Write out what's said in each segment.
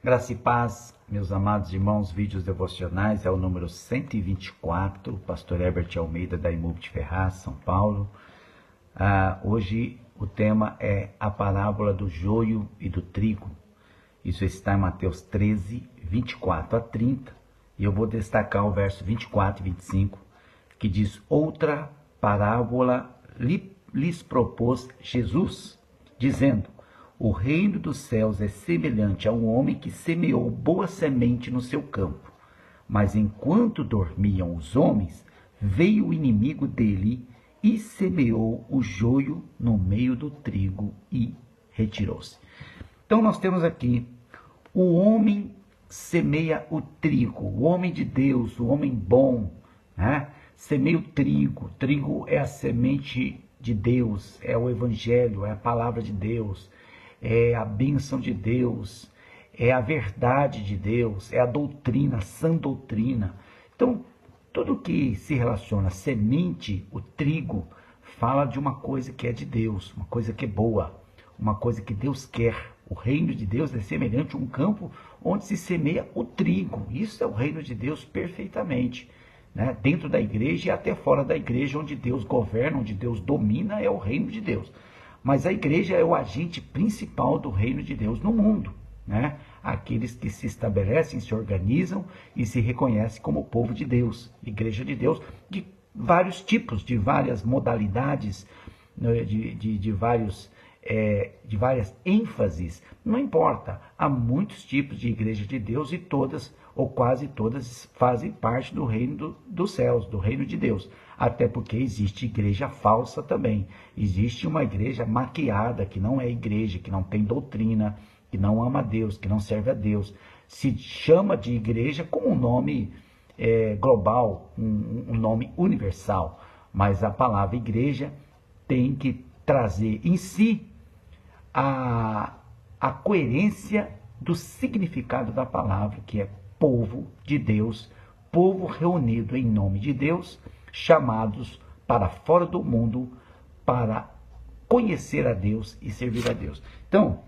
Graça e paz, meus amados irmãos, vídeos devocionais, é o número 124, pastor Herbert Almeida, da Imub de Ferraz, São Paulo. Hoje o tema é a parábola do joio e do trigo. Isso está em Mateus 13, 24 a 30, e eu vou destacar o verso 24 e 25, que diz: outra parábola lhes propôs Jesus, dizendo: o reino dos céus é semelhante a um homem que semeou boa semente no seu campo. Mas enquanto dormiam os homens, veio o inimigo dele e semeou o joio no meio do trigo e retirou-se. Então nós temos aqui, o homem semeia o trigo, o homem de Deus, o homem bom, né? Semeia o trigo. O trigo é a semente de Deus, é o evangelho, é a palavra de Deus, é a bênção de Deus, é a verdade de Deus, é a doutrina, a sã doutrina. Então, tudo que se relaciona à semente, o trigo, fala de uma coisa que é de Deus, uma coisa que é boa, uma coisa que Deus quer. O reino de Deus é semelhante a um campo onde se semeia o trigo. Isso é o reino de Deus perfeitamente, né? Dentro da igreja e até fora da igreja, onde Deus governa, onde Deus domina, é o reino de Deus. Mas a igreja é o agente principal do reino de Deus no mundo, né? Aqueles que se estabelecem, se organizam e se reconhecem como povo de Deus, igreja de Deus, de vários tipos, de várias modalidades, né? de várias ênfases, não importa. Há muitos tipos de igreja de Deus e todas, ou quase todas, fazem parte do reino dos céus, do reino de Deus. Até porque existe igreja falsa também. Existe uma igreja maquiada, que não é igreja, que não tem doutrina, que não ama a Deus, que não serve a Deus. Se chama de igreja com um nome global, um nome universal. Mas a palavra igreja tem que trazer em si a coerência do significado da palavra, que é povo de Deus, povo reunido em nome de Deus, chamados para fora do mundo para conhecer a Deus e servir a Deus. Então,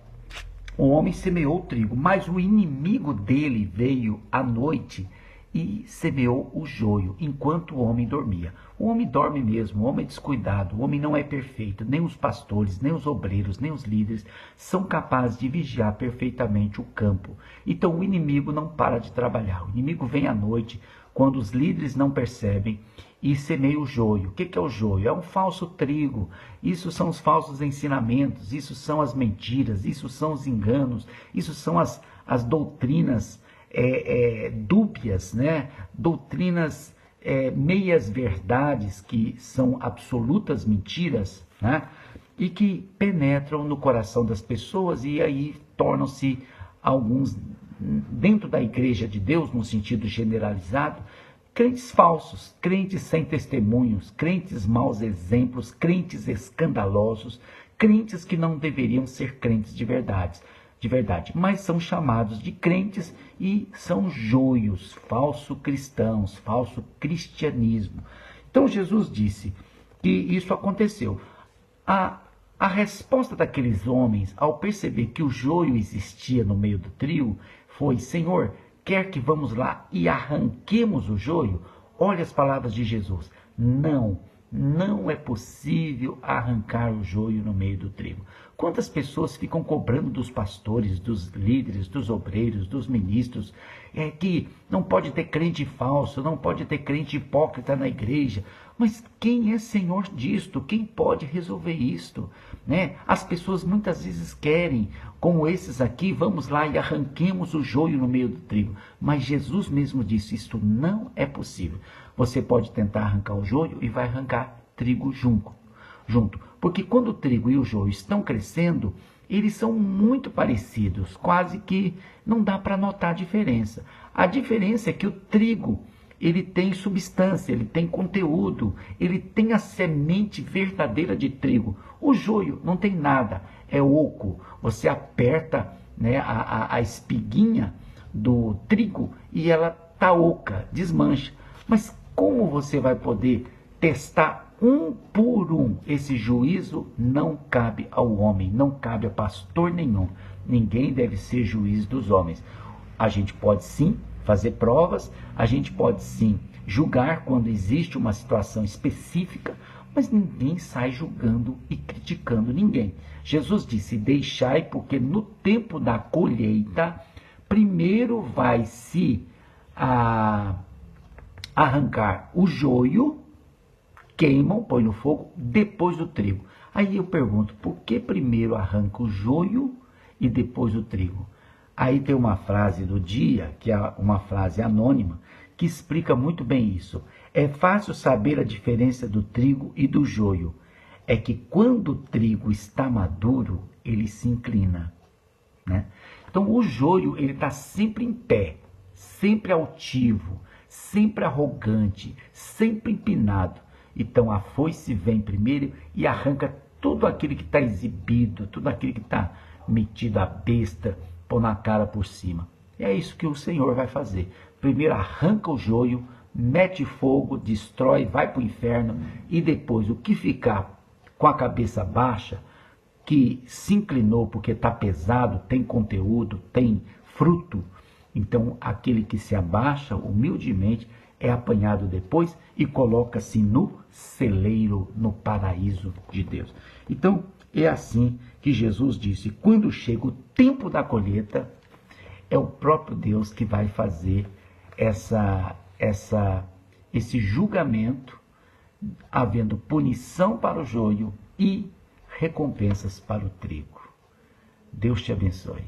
o homem semeou o trigo, mas o inimigo dele veio à noite e semeou o joio, enquanto o homem dormia. O homem dorme mesmo, o homem é descuidado, o homem não é perfeito. Nem os pastores, nem os obreiros, nem os líderes são capazes de vigiar perfeitamente o campo. Então o inimigo não para de trabalhar. O inimigo vem à noite, quando os líderes não percebem, e semeia o joio. O que é o joio? É um falso trigo. Isso são os falsos ensinamentos, isso são as mentiras, isso são os enganos, isso são as doutrinas dúbias, né? Doutrinas meias verdades, que são absolutas mentiras, né? E que penetram no coração das pessoas e aí tornam-se alguns, dentro da igreja de Deus, no sentido generalizado, crentes falsos, crentes sem testemunhos, crentes maus exemplos, crentes escandalosos, crentes que não deveriam ser crentes de verdade, mas são chamados de crentes e são joios, falso cristãos, falso cristianismo. Então Jesus disse que isso aconteceu. A resposta daqueles homens, ao perceber que o joio existia no meio do trigo, foi: Senhor, quer que vamos lá e arranquemos o joio? Olha as palavras de Jesus: não é possível arrancar o joio no meio do trigo. Quantas pessoas ficam cobrando dos pastores, dos líderes, dos obreiros, dos ministros, que não pode ter crente falso, não pode ter crente hipócrita na igreja. Mas quem é senhor disto? Quem pode resolver isto? Né? As pessoas muitas vezes querem, como esses aqui: vamos lá e arranquemos o joio no meio do trigo. Mas Jesus mesmo disse: isto não é possível. Você pode tentar arrancar o joio e vai arrancar trigo junto. Porque quando o trigo e o joio estão crescendo, eles são muito parecidos, quase que não dá para notar a diferença. A diferença é que o trigo, ele tem substância, ele tem conteúdo, ele tem a semente verdadeira de trigo. O joio não tem nada, é oco. Você aperta, né, a espiguinha do trigo e ela está oca, desmancha. Mas como você vai poder testar um por um? Esse juízo não cabe ao homem, não cabe a pastor nenhum. Ninguém deve ser juiz dos homens. A gente pode sim fazer provas, a gente pode sim julgar quando existe uma situação específica, mas ninguém sai julgando e criticando ninguém. Jesus disse: deixai, porque no tempo da colheita, primeiro vai se arrancar o joio, queimam, põe no fogo, depois do trigo. Aí eu pergunto, por que primeiro arranca o joio e depois o trigo? Aí tem uma frase do dia, que é uma frase anônima, que explica muito bem isso. É fácil saber a diferença do trigo e do joio. É que quando o trigo está maduro, ele se inclina, né? Então o joio, ele está sempre em pé, sempre altivo, sempre arrogante, sempre empinado. Então a foice vem primeiro e arranca tudo aquilo que está exibido, tudo aquilo que está metido à besta, pôr na cara por cima. E é isso que o Senhor vai fazer. Primeiro arranca o joio, mete fogo, destrói, vai para o inferno, e depois o que ficar com a cabeça baixa, que se inclinou porque está pesado, tem conteúdo, tem fruto, então aquele que se abaixa humildemente é apanhado depois e coloca-se no celeiro, no paraíso de Deus. Então é assim que Jesus disse: quando chega o tempo da colheita, é o próprio Deus que vai fazer esse julgamento, havendo punição para o joio e recompensas para o trigo. Deus te abençoe.